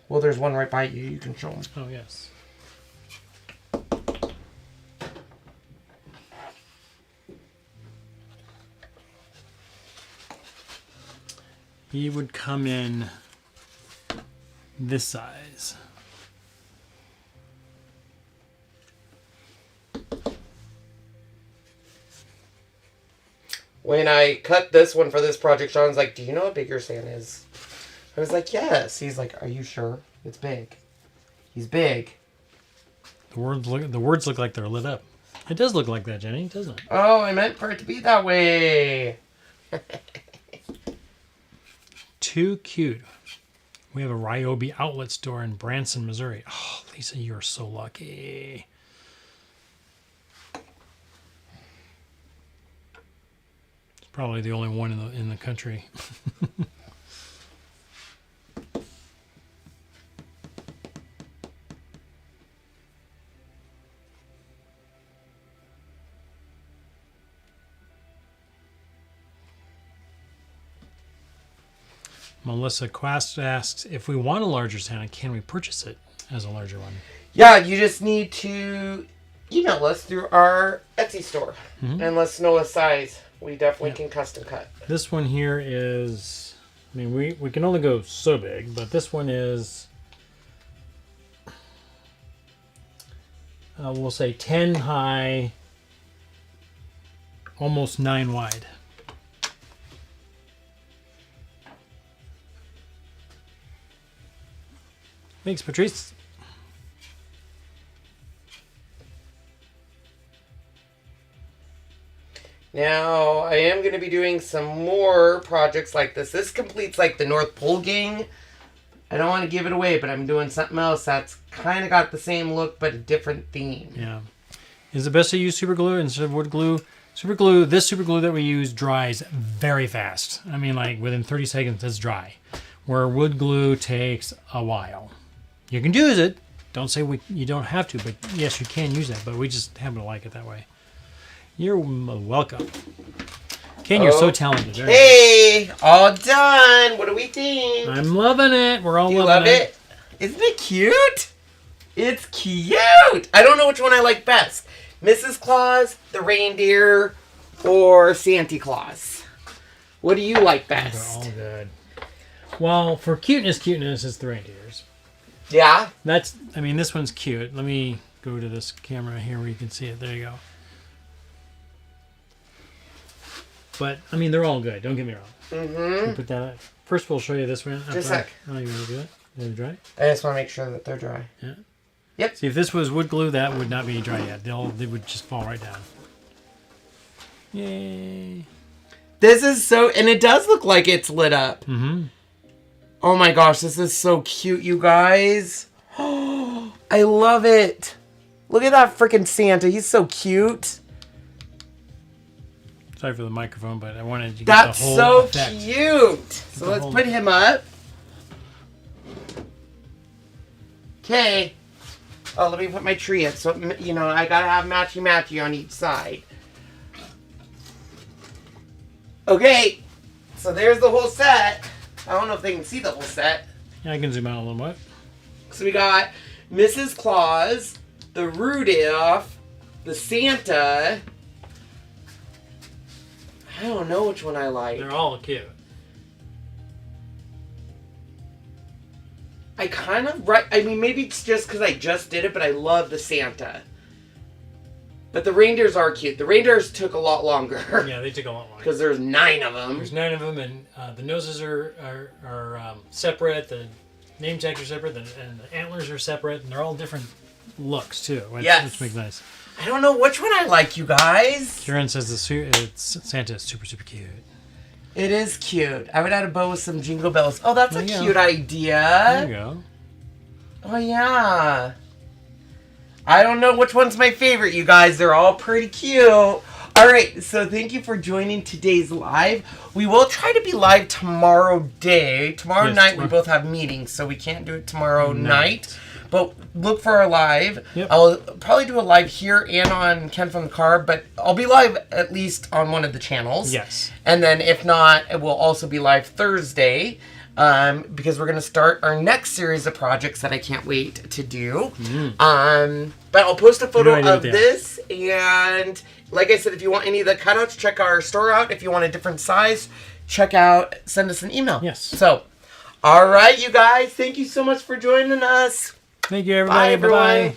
Well, there's one right by you. You can show him. Oh, yes. He would come in this size. When I cut this one for this project, Sean's like, do you know how big your Santa is? I was like, yes. He's like, are you sure? It's big. He's big. The words look like they're lit up. It does look like that, Jenny, doesn't it? Oh, I meant for it to be that way. Too cute. We have a Ryobi outlet store in Branson, Missouri. Oh, Lisa, you're so lucky. It's probably the only one in the country. Melissa Quast asks, if we want a larger Santa, can we purchase it as a larger one? Yeah, you just need to email us through our Etsy store and let us know a size. We definitely can custom cut. This one here is, I mean, we can only go so big, but this one is, we'll say 10 high, almost 9 wide. Thanks, Patrice. Now, I am going to be doing some more projects like this. This completes like the North Pole gang. I don't want to give it away, but I'm doing something else that's kind of got the same look, but a different theme. Yeah. Is it best to use super glue instead of wood glue? Super glue, this super glue that we use dries very fast. I mean, like within 30 seconds, it's dry. Where wood glue takes a while. You can use it. Don't say you don't have to, but yes, you can use that. But we just happen to like it that way. You're welcome. Ken, you're so talented. Hey, all done. What do we think? I'm loving it. We're all Do you loving love it? Isn't it cute? It's cute. I don't know which one I like best. Mrs. Claus, the reindeer, or Santa Claus. What do you like best? They're all good. Well, for cuteness, it's the reindeers. Yeah? I mean, this one's cute. Let me go to this camera here where you can see it. There you go. But, I mean, they're all good. Don't get me wrong. Mm-hmm. Put that up. First, we'll show you this one. Just a sec. Oh, you want to do it? Is it dry? I just want to make sure that they're dry. Yeah. Yep. See, if this was wood glue, that would not be dry yet. They would just fall right down. Yay. This is so... And it does look like it's lit up. Mm-hmm. Oh my gosh, this is so cute, you guys. Oh, I love it. Look at that freaking Santa. He's so cute. Sorry for the microphone, but I wanted to get That's the whole so effect. cute. So let's put him up. Okay. Oh, let me put my tree up. So, you know, I gotta have matchy-matchy on each side. Okay. So there's the whole set. I don't know if they can see the whole set. Yeah, I can zoom out a little bit. So we got Mrs. Claus, the Rudolph, the Santa. I don't know which one I like. They're all cute. I kind of I mean, maybe it's just because I just did it, but I love the Santa. But the reindeers are cute. The reindeers took a lot longer. Yeah, they took a lot longer. Because there's 9 of them. There's 9 of them, and the noses are separate. The name tags are separate, and the antlers are separate, and they're all different looks too. Which makes nice. I don't know which one I like, you guys. Kieran says Santa is super cute. It is cute. I would add a bow with some jingle bells. Oh, that's a cute idea. There you go. Oh, yeah. I don't know which one's my favorite, you guys. They're all pretty cute. All right, so thank you for joining today's live. We will try to be live tomorrow day. Tomorrow night, we both have meetings, so we can't do it tomorrow night. But look for our live. Yep. I'll probably do a live here and on Ken from the Car, but I'll be live at least on one of the channels. Yes. And then if not, it will also be live Thursday because we're going to start our next series of projects that I can't wait to do. But I'll post a photo of this. And like I said, if you want any of the cutouts, check our store out. If you want a different size, send us an email. Yes. So, all right, you guys. Thank you so much for joining us. Thank you, everybody. Bye, everyone. Bye-bye.